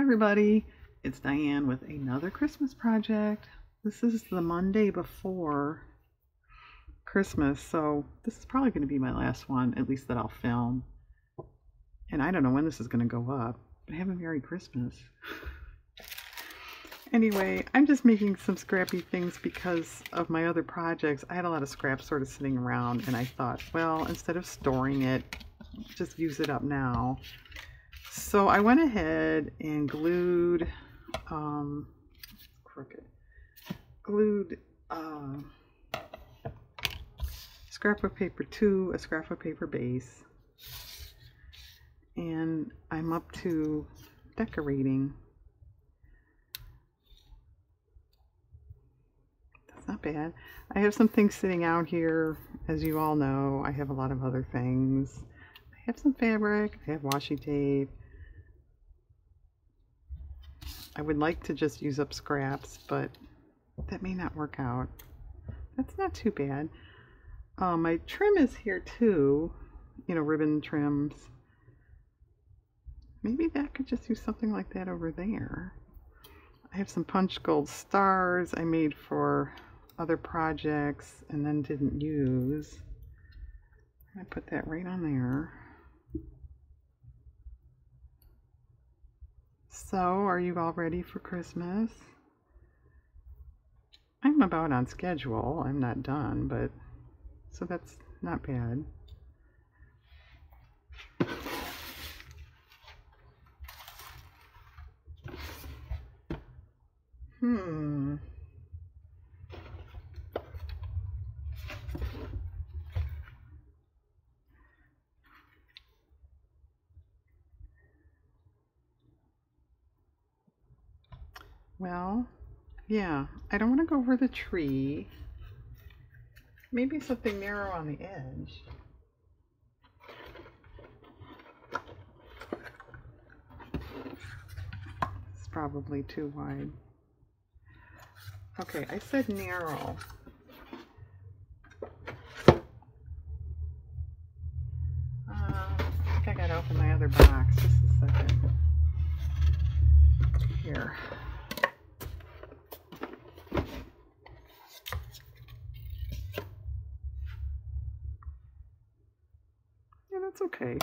everybody, it's Diane with another Christmas project. This is the Monday before Christmas, so this is probably going to be my last one, at least that I'll film. And I don't know when this is going to go up, but have a Merry Christmas. Anyway, I'm just making some scrappy things because of my other projects. I had a lot of scraps sort of sitting around, and I thought, well, instead of storing it, just use it up now. So I went ahead and glued scrapbook paper to a scrapbook paper base, and I'm up to decorating. That's not bad. I have some things sitting out here. As you all know, I have a lot of other things. I have some fabric, I have washi tape. I would like to just use up scraps, but that may not work out. That's not too bad. My trim is here too, ribbon trims. Maybe that could just do something like that over there. I have some punch gold stars I made for other projects and then didn't use. I put that right on there. So, are you all ready for Christmas? I'm about on schedule. I'm not done, but so that's not bad. Well, yeah, I don't want to go over the tree. Maybe something narrow on the edge. It's probably too wide. Okay, I said narrow. I think I gotta open my other box. Just a second. Here. Yeah, that's okay.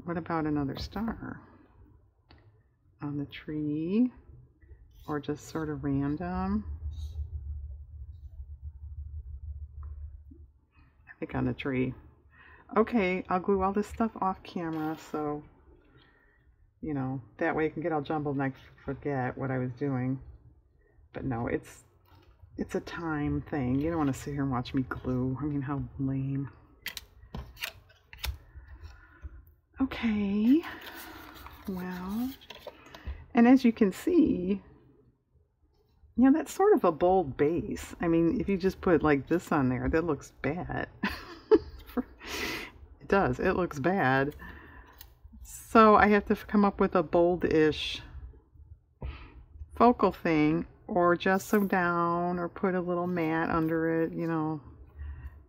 What about another star on the tree, or just sort of random? I think on the tree. Okay, I'll glue all this stuff off camera, so that way I can get all jumbled and I forget what I was doing. But no, it's a time thing. You don't want to sit here and watch me glue. I mean, how lame. Okay, well, and as you can see, that's sort of a bold base. I mean, if you just put like this on there, that looks bad. It does. It looks bad. So I have to come up with a bold-ish focal thing, or gesso down, or put a little mat under it.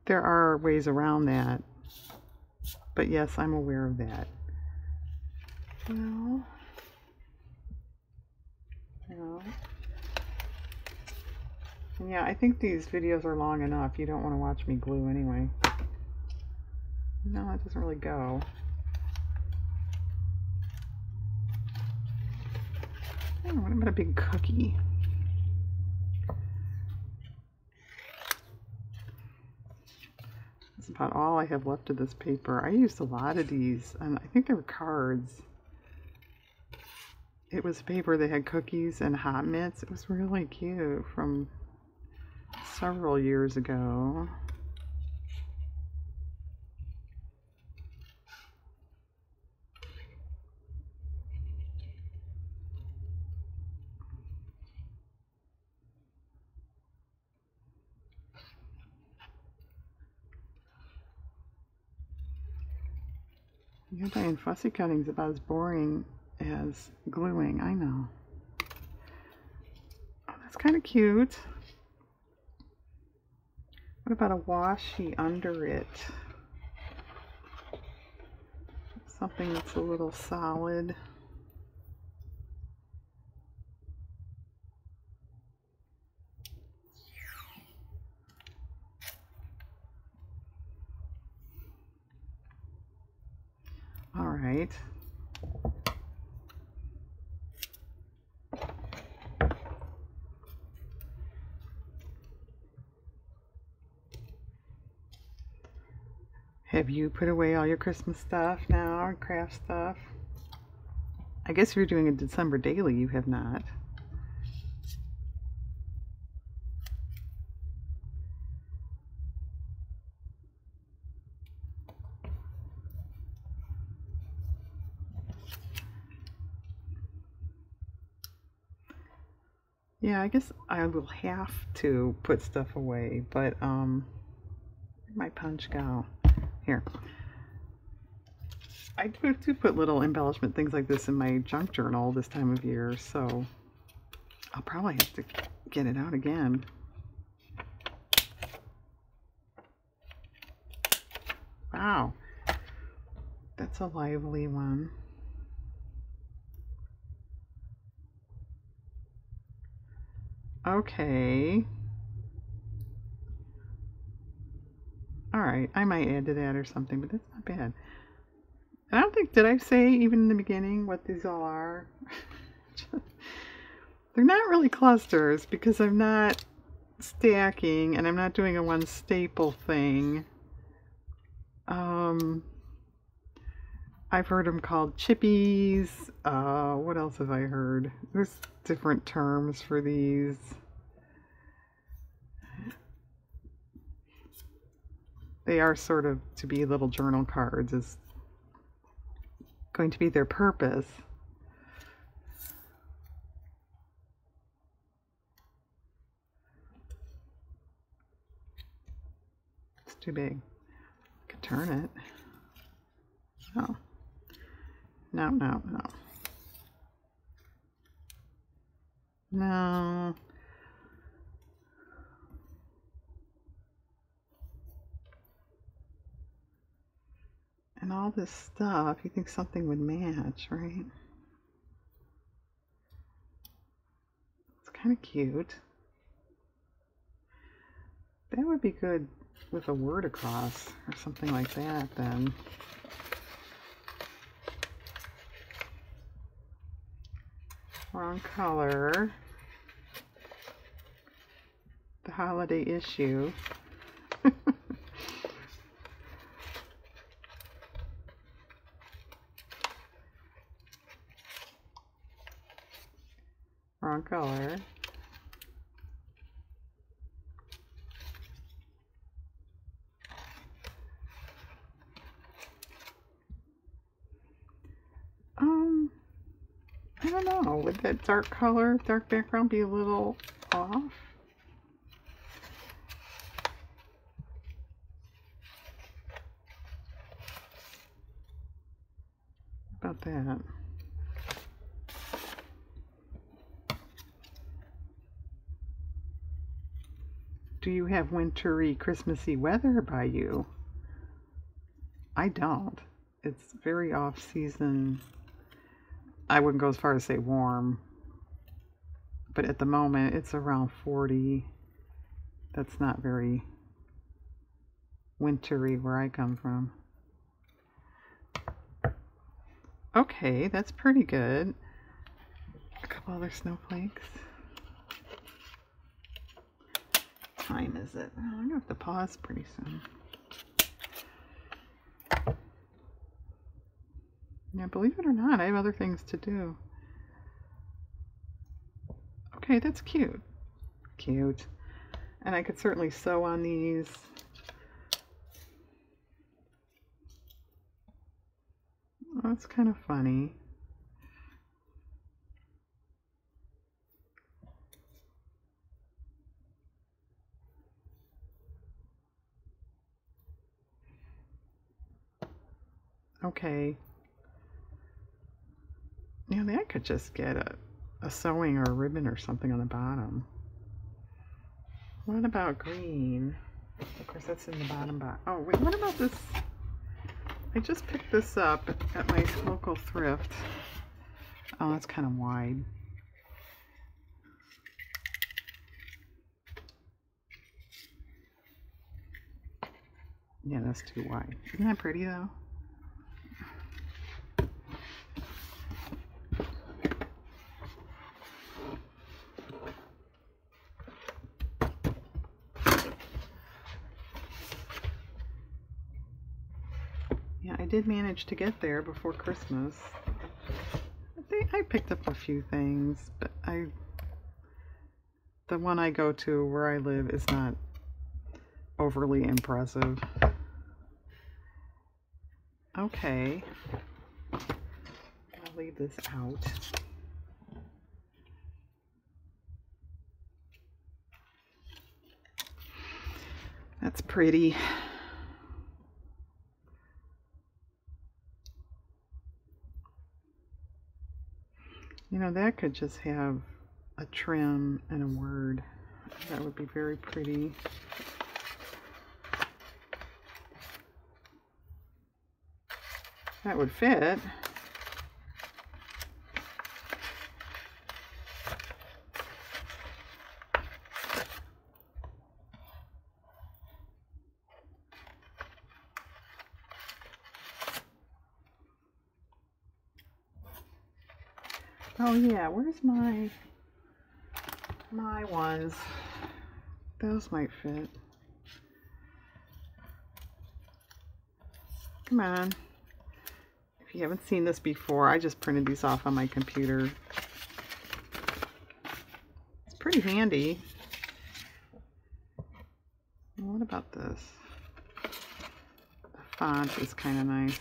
There are ways around that. But yes, I'm aware of that. Well, yeah, I think these videos are long enough. You don't want to watch me glue anyway. No, it doesn't really go. Oh, what about a big cookie? That's about all I have left of this paper. I used a lot of these, and I think they were cards. It was paper that had cookies and hot mitts. It was really cute from several years ago. Diane, fussy cutting is about as boring as gluing. I know. Oh, that's kind of cute. What about a washi under it? Something that's a little solid. All right. Have you put away all your Christmas stuff now, or craft stuff? I guess if you're doing a December daily, you have not. Yeah, I guess I will have to put stuff away, but where'd my punch go? Here. I do put little embellishment things like this in my junk journal this time of year, so I'll probably have to get it out again. Wow, that's a lively one. Okay. Alright, I might add to that or something, but that's not bad. I don't think, did I say even in the beginning what these all are? They're not really clusters because I'm not stacking and I'm not doing a one staple thing. I've heard them called chippies. What else have I heard? There's different terms for these. They are sort of to be little journal cards is going to be their purpose. It's too big. I could turn it. Oh. No, no, no. No. And all this stuff, you think something would match, right? It's kind of cute. That would be good with a word across or something like that then. Wrong color. The holiday issue. Wrong color. I don't know. Would that dark color, dark background be a little off? How about that? Do you have wintry, Christmassy weather by you? I don't. It's very off-season. I wouldn't go as far as say warm, but at the moment it's around 40. That's not very wintry where I come from. Okay, that's pretty good. A couple other snowflakes. What time is it? Oh, I'm gonna have to pause pretty soon. Yeah, believe it or not, I have other things to do. Okay, that's cute. Cute. And I could certainly sew on these. Oh, that's kind of funny. Okay. Yeah, I could just get a sewing or a ribbon or something on the bottom. What about green? Of course, that's in the bottom box. Oh, wait, what about this? I just picked this up at my local thrift. Oh, that's kind of wide. Yeah, that's too wide. Isn't that pretty though? Yeah, I did manage to get there before Christmas. I picked up a few things, but the one I go to where I live is not overly impressive. Okay. I'll leave this out. That's pretty. You know, that could just have a trim and a word. That would be very pretty. That would fit. Oh yeah, where's my ones? Those might fit. Come on. If you haven't seen this before, I just printed these off on my computer. It's pretty handy. What about this? The font is kind of nice.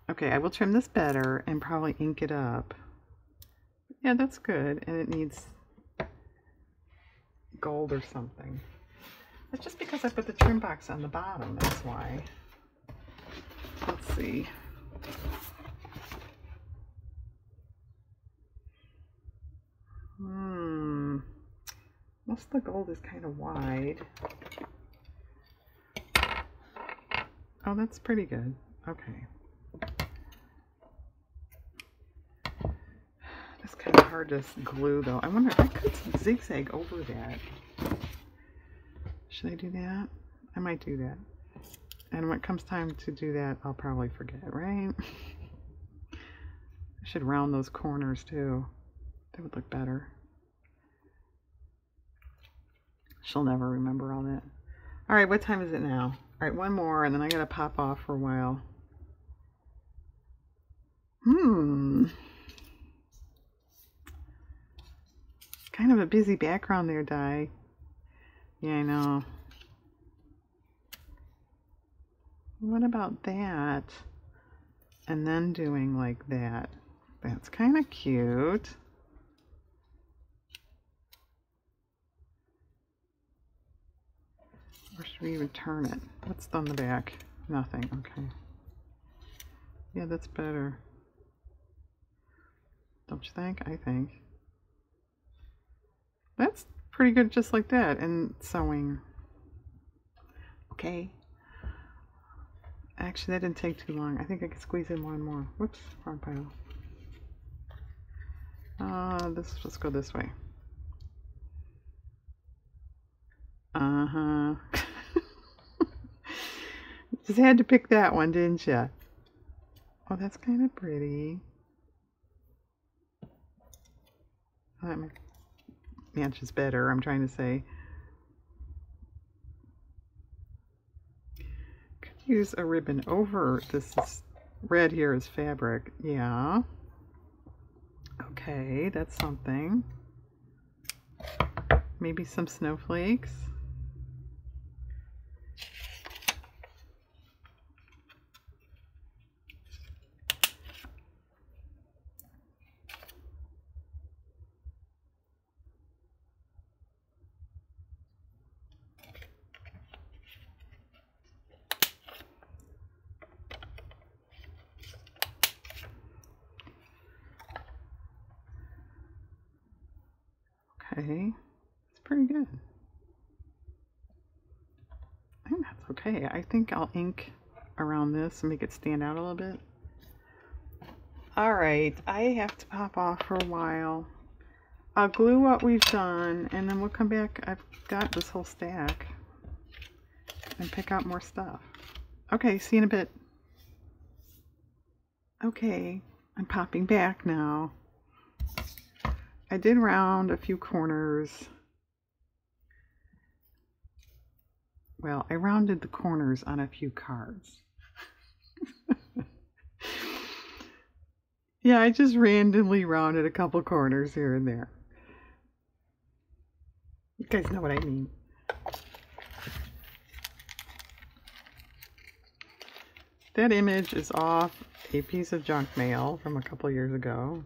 Okay, I will trim this better and probably ink it up. Yeah, that's good. And it needs gold or something. That's just because I put the trim box on the bottom, that's why. Let's see. Most of the gold is kind of wide. Oh, that's pretty good. Okay. It's kind of hard to glue though. I wonder if I could zigzag over that. Should I do that? I might do that. And when it comes time to do that, I'll probably forget, right? I should round those corners too. That would look better. She'll never remember all that. All right, what time is it now? All right, one more, and then I gotta pop off for a while. Kind of a busy background there, Di. Yeah, I know. What about that? And then doing like that. That's kind of cute. Or should we even turn it? What's on the back? Nothing. Okay. Yeah, that's better. Don't you think? I think. That's pretty good just like that. And sewing. Okay. Actually, that didn't take too long. I think I could squeeze in one more. Whoops, wrong pile. Let's go this way. Uh-huh. Just had to pick that one, didn't you? Oh, that's kind of pretty. That matches better, I'm trying to say. Could use a ribbon over this red here is fabric. Yeah. Okay, that's something. Maybe some snowflakes. Okay, it's pretty good. I think that's okay. I think I'll ink around this and make it stand out a little bit. Alright, I have to pop off for a while. I'll glue what we've done and then we'll come back. I've got this whole stack and pick out more stuff. Okay, see you in a bit. Okay, I'm popping back now. I did round a few corners. Well, I rounded the corners on a few cards. Yeah, I just randomly rounded a couple corners here and there. You guys know what I mean. That image is off a piece of junk mail from a couple years ago.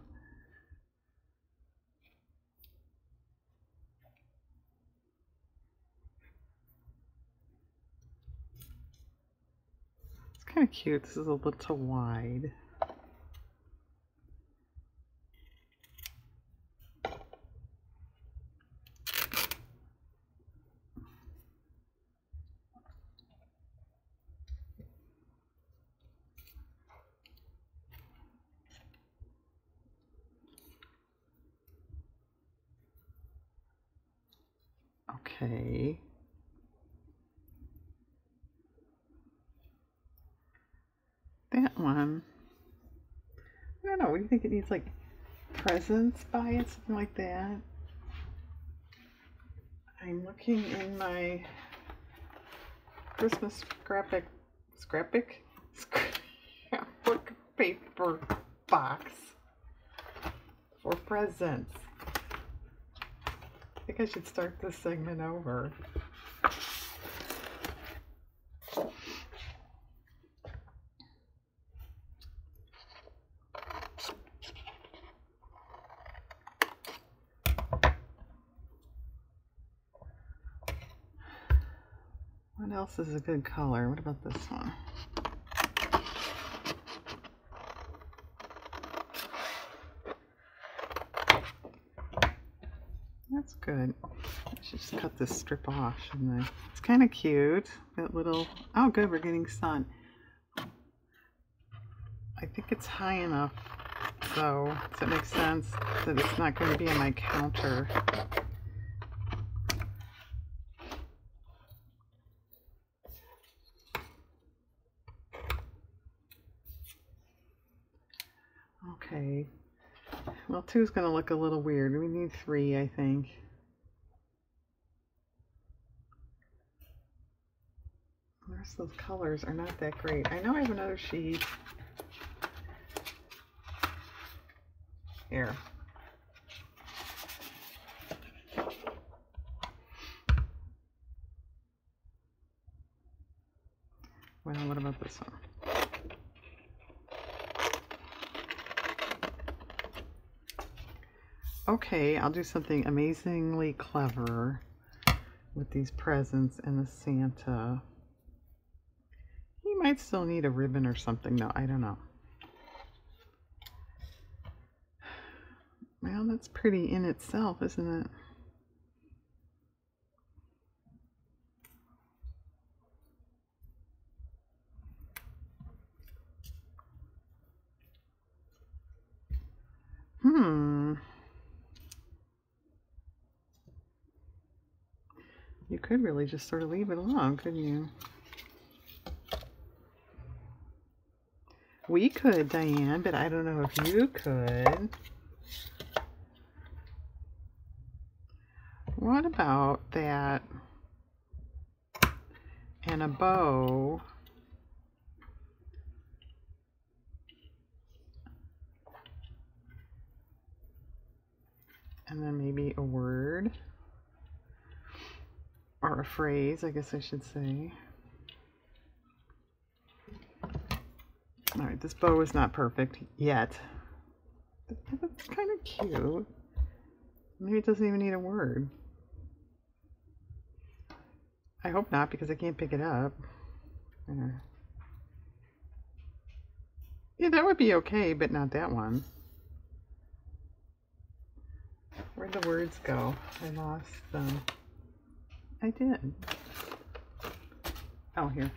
It's kind of cute. This is a little wide. Okay. That one. I don't know. What do you think? It needs like presents by it, something like that. I'm looking in my Christmas scrapbook paper box for presents. I think I should start this segment over. What else is a good color? What about this one? That's good. I should just cut this strip off, shouldn't I? It's kind of cute. That little... Oh, good, we're getting sun. I think it's high enough, so does that make sense? That it's not going to be on my counter. Okay. Well, 2 is going to look a little weird. We need 3, I think. The rest of those colors are not that great. I know I have another sheet. Here. Well, what about this one? Okay, I'll do something amazingly clever with these presents and the Santa. He might still need a ribbon or something, though. I don't know. Well, that's pretty in itself, isn't it? You could really just sort of leave it alone, couldn't you? We could, Diane, but I don't know if you could. What about that and a bow? And then maybe a word. Or a phrase, I guess I should say. Alright, this bow is not perfect yet. But it's kind of cute. Maybe it doesn't even need a word. I hope not, because I can't pick it up. Yeah, that would be okay, but not that one. Where'd the words go? I lost them. I did. Oh, here.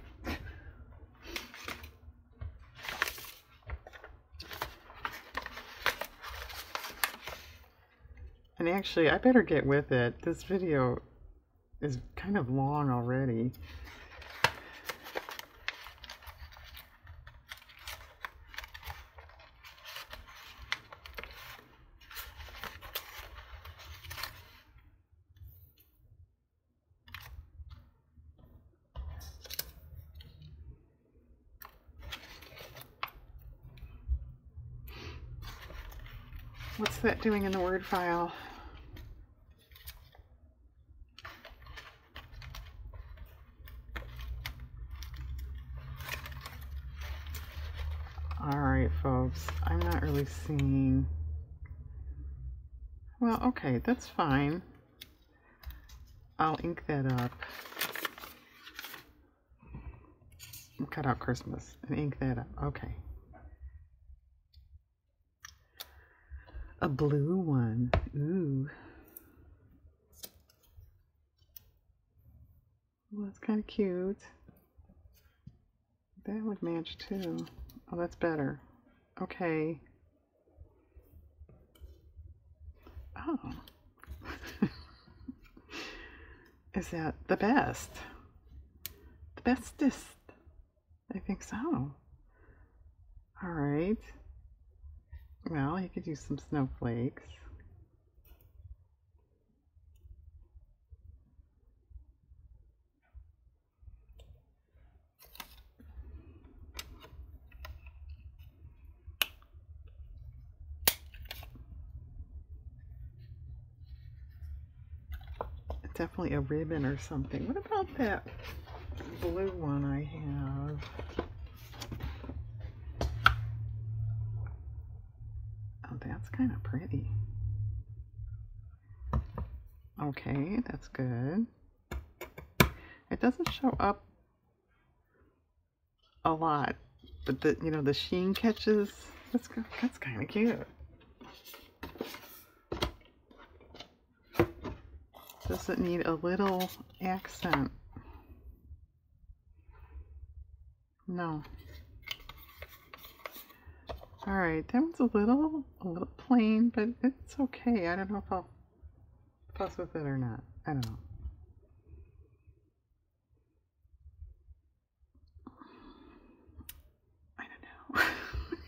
And actually, I better get with it. This video is kind of long already. What's that doing in the Word file? Alright, folks, I'm not really seeing... Well, okay, that's fine. I'll ink that up. And cut out Christmas and ink that up. Okay. A blue one. Ooh. Well, that's kind of cute. That would match too. Oh, that's better. Okay. Oh. Is that the best? The bestest? I think so. Alright. Well, you could use some snowflakes. Definitely a ribbon or something. What about that blue one I have? Oh, that's kind of pretty. Okay, that's good. It doesn't show up a lot, but the the sheen catches. That's kind of cute. Does it need a little accent? No. Alright, that one's a little plain, but it's okay. I don't know if I'll fuss with it or not. I don't know. I don't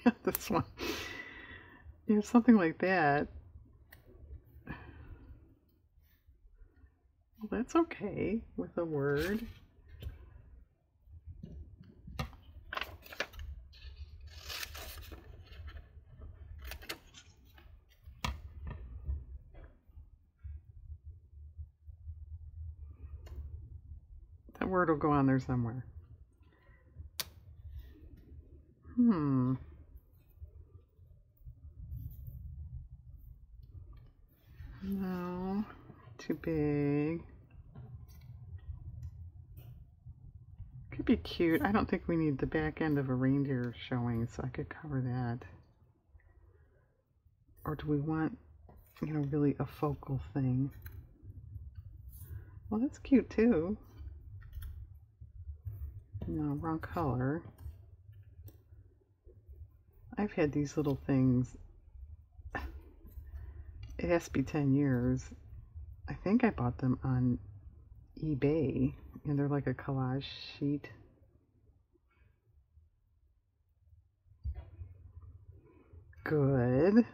know. This one. You know, something like that. Well, that's okay with a word. That word will go on there somewhere. No, too big. Could be cute. I don't think we need the back end of a reindeer showing, so I could cover that. Or do we want, really a focal thing? Well, that's cute too. No, wrong color. I've had these little things. It has to be 10 years. I think I bought them on eBay, and they're like a collage sheet. Good.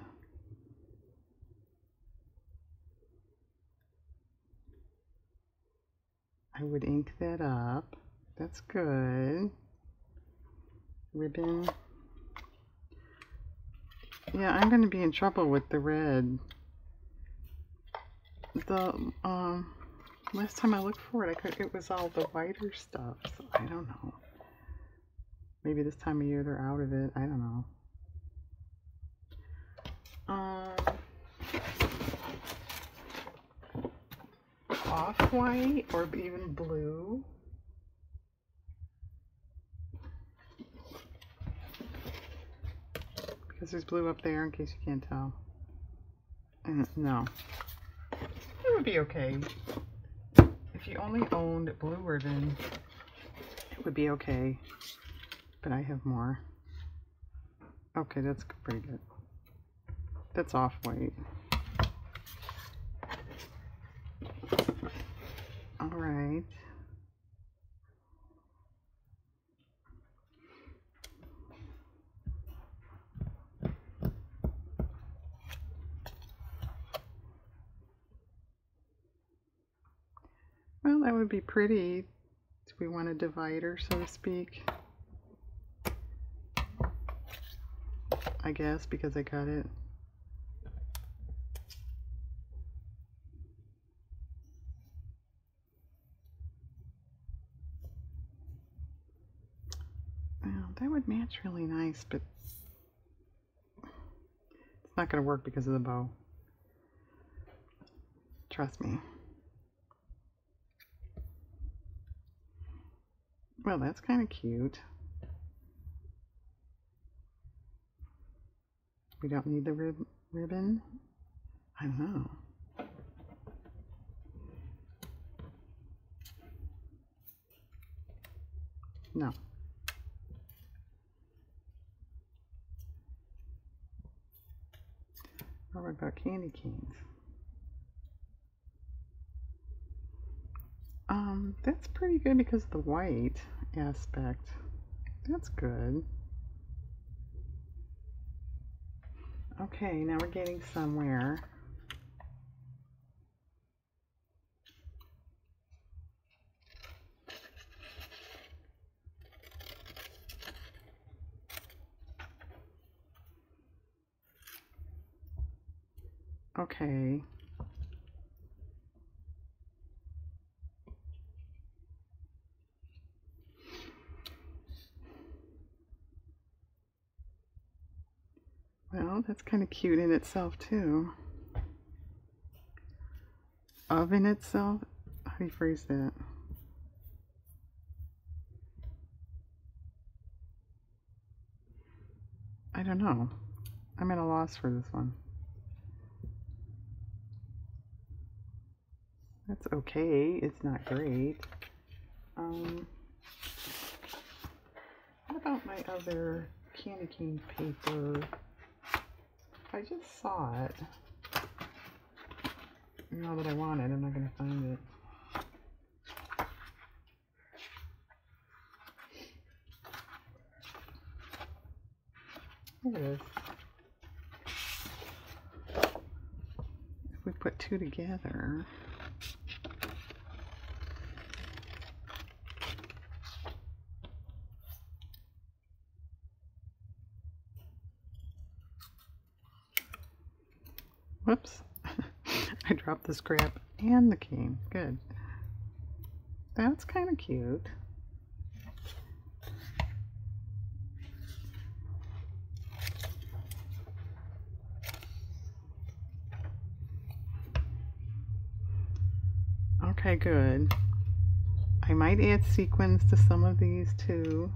I would ink that up. That's good. Ribbon. Yeah, I'm going to be in trouble with the red. The last time I looked for it, it was all the whiter stuff. So I don't know. Maybe this time of year they're out of it. I don't know. Off-white or even blue. Because there's blue up there in case you can't tell. No. It would be okay. If you only owned blue ribbon, it would be okay. But I have more. Okay, that's pretty good. That's off-white. All right. Well, that would be pretty. Do we want a divider, so to speak? I guess, because I cut it. Well, that would match really nice, but it's not going to work because of the bow. Trust me. Well, that's kind of cute. We don't need the ribbon? I don't know. No. What about candy canes? That's pretty good because of the white aspect. That's good. Okay, now we're getting somewhere. Okay. Well, that's kind of cute in itself, too. Of in itself? How do you phrase that? I don't know. I'm at a loss for this one. That's okay. It's not great. What about my other candy cane paper? I just saw it. Now that I want it, I'm not going to find it. Here it is. If we put two together. Whoops. I dropped the scrap and the cane. Good. That's kind of cute. Okay, good. I might add sequins to some of these too.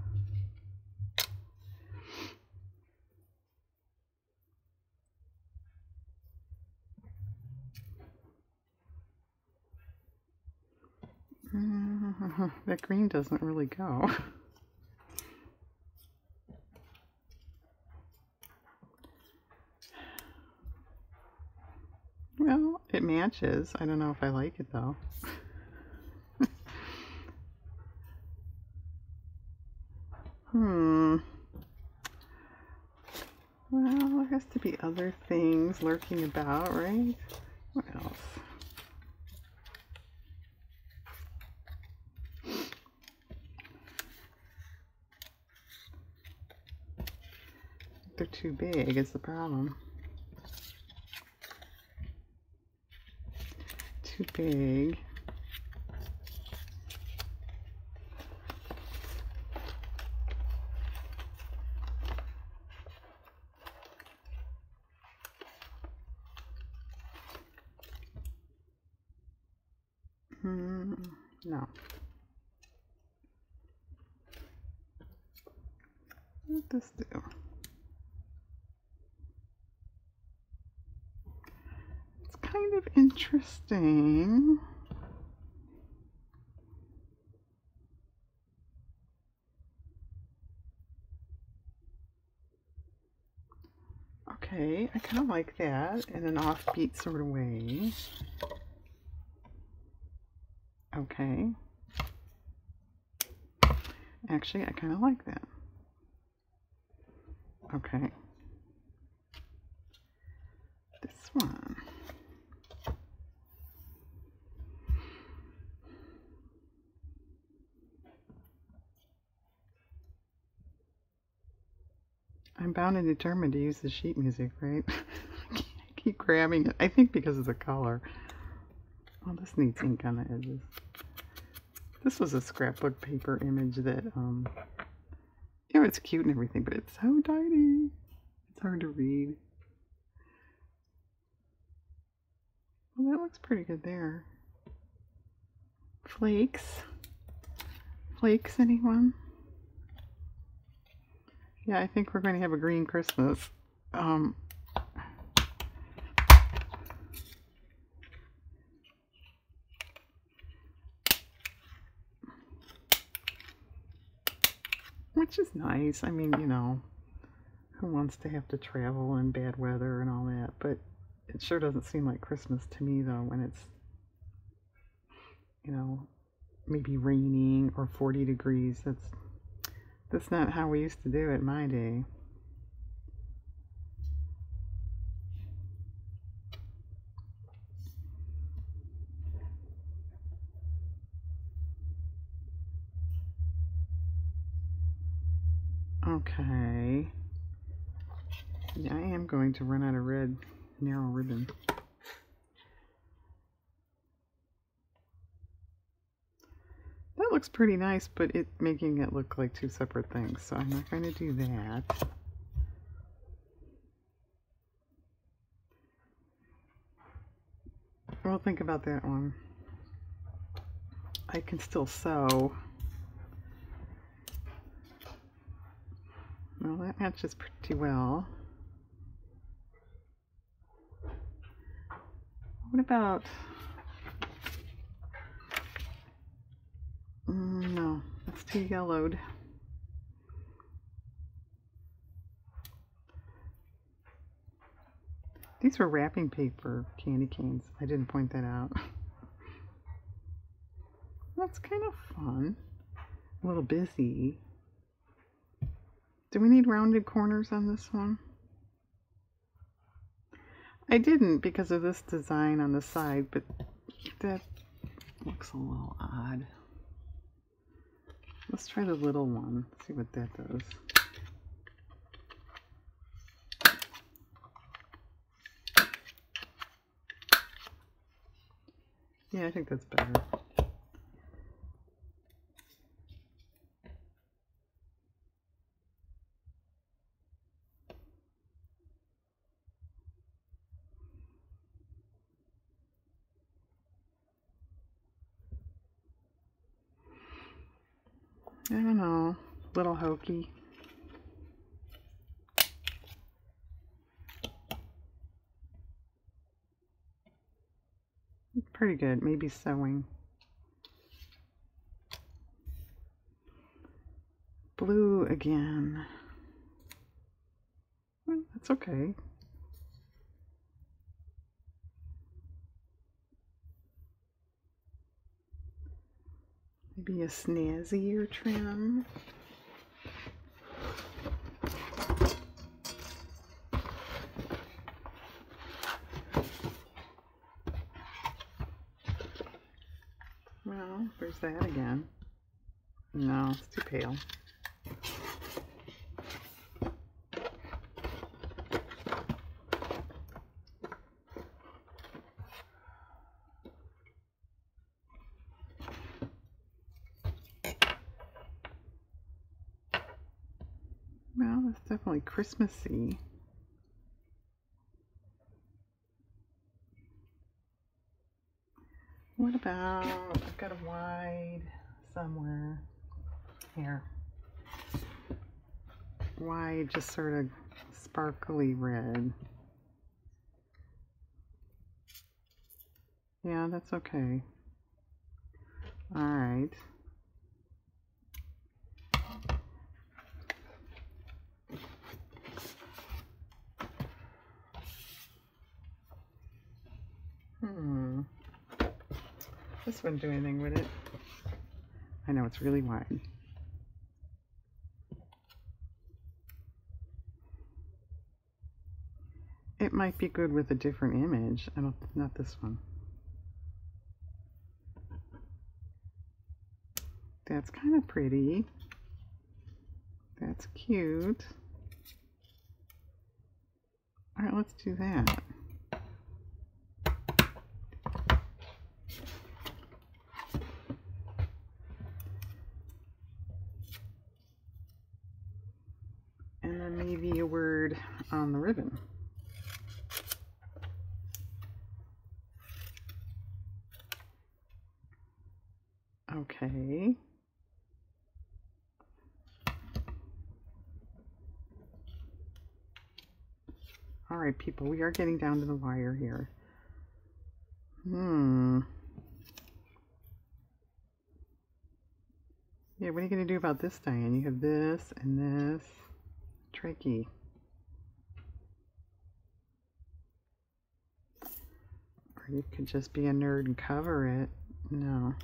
That green doesn't really go. Well, it matches. I don't know if I like it though. Well, there has to be other things lurking about, right? What else? They're too big is the problem. Too big. No. What does this do? It's kind of interesting. Okay, I kind of like that in an offbeat sort of way. Okay. Actually, I kind of like that. Okay. This one. I'm bound and determined to use the sheet music, right? I keep grabbing it. I think because of the color. Oh, this needs ink on the edges. This was a scrapbook paper image that, you know, it's cute and everything, but it's so tiny. It's hard to read. Well, that looks pretty good there. Flakes. Flakes, anyone? Yeah, I think we're going to have a green Christmas. Which is nice. I mean, you know, who wants to have to travel in bad weather and all that? But it sure doesn't seem like Christmas to me, though, when it's, you know, maybe raining or 40 degrees. That's not how we used to do it in my day. Okay. Yeah, I am going to run out of red narrow ribbon. That looks pretty nice, but it's making it look like two separate things, so I'm not going to do that. Well, think about that one. I can still sew. Well, that matches pretty well. What about... no, that's too yellowed. These were wrapping paper candy canes. I didn't point that out. That's kind of fun. A little busy. Do we need rounded corners on this one? I didn't because of this design on the side, but that looks a little odd. Let's try the little one, see what that does. Yeah, I think that's better. I don't know, little hokey. Pretty good, maybe sewing. Blue again. Well, that's okay. Maybe a snazzier trim. Well, there's that again. No, it's too pale. Well, it's definitely Christmassy. What about, I've got a wide somewhere here. Wide, just sort of sparkly red. Yeah, that's okay. All right. This wouldn't do anything, would it? I know it's really wide. It might be good with a different image. Not this one. That's kind of pretty. That's cute. All right, let's do that. And then maybe a word on the ribbon. Okay. All right, people, we are getting down to the wire here. Yeah, what are you going to do about this, Diane? You have this and this. Tricky. Or you could just be a nerd and cover it. No.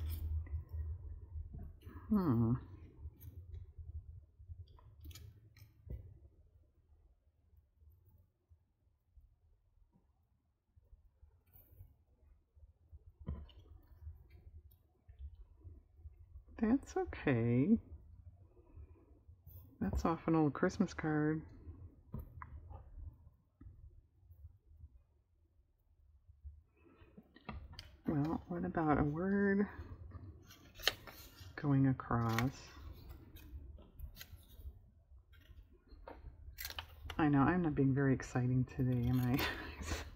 That's okay. That's off an old Christmas card. Well, what about a word going across? I know, I'm not being very exciting today, am I?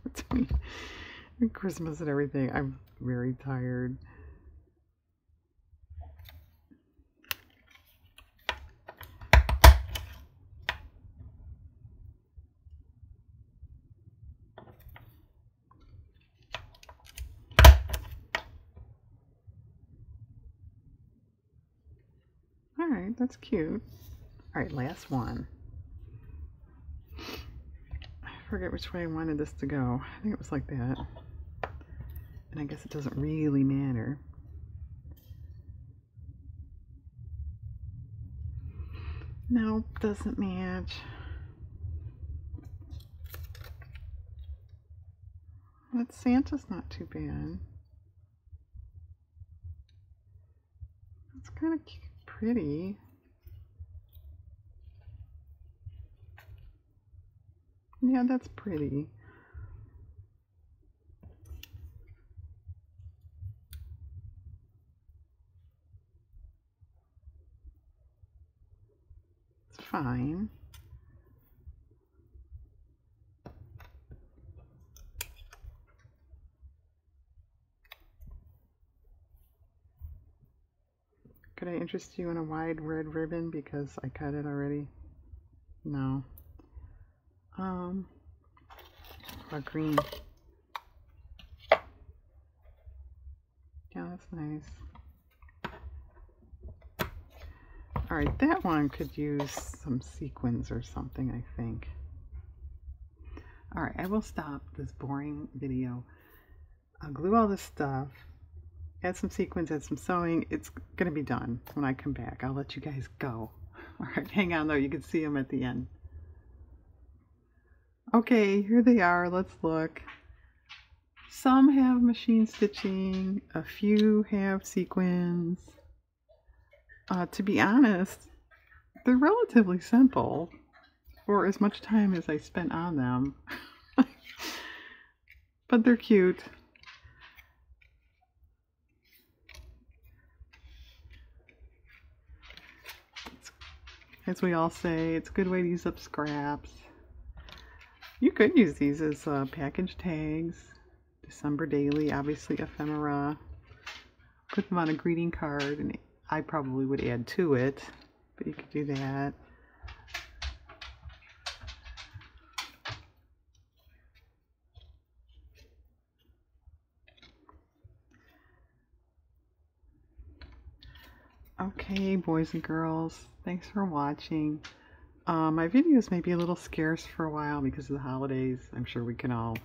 Between Christmas and everything, I'm very tired. Alright, that's cute. Alright, last one. I forget which way I wanted this to go. I think it was like that. And I guess it doesn't really matter. Nope, doesn't match. But Santa's not too bad. It's kind of pretty. Yeah, that's pretty. It's fine. Could I interest you in a wide red ribbon because I cut it already? No. A green. Yeah, that's nice. Alright, that one could use some sequins or something, I think. Alright, I will stop this boring video. I'll glue all this stuff, add some sequins, add some sewing. It's going to be done when I come back. I'll let you guys go. Alright, hang on though, you can see them at the end. Okay, here they are. Let's look. Some have machine stitching, a few have sequins. To be honest, they're relatively simple for as much time as I spent on them. But they're cute. As we all say, it's a good way to use up scraps. You could use these as package tags. December daily, obviously ephemera. Put them on a greeting card, and I probably would add to it, but you could do that. Okay, boys and girls, thanks for watching. My videos may be a little scarce for a while because of the holidays. I'm sure we can all,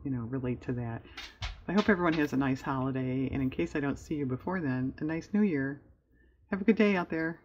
relate to that. I hope everyone has a nice holiday, and in case I don't see you before then, a nice new year. Have a good day out there.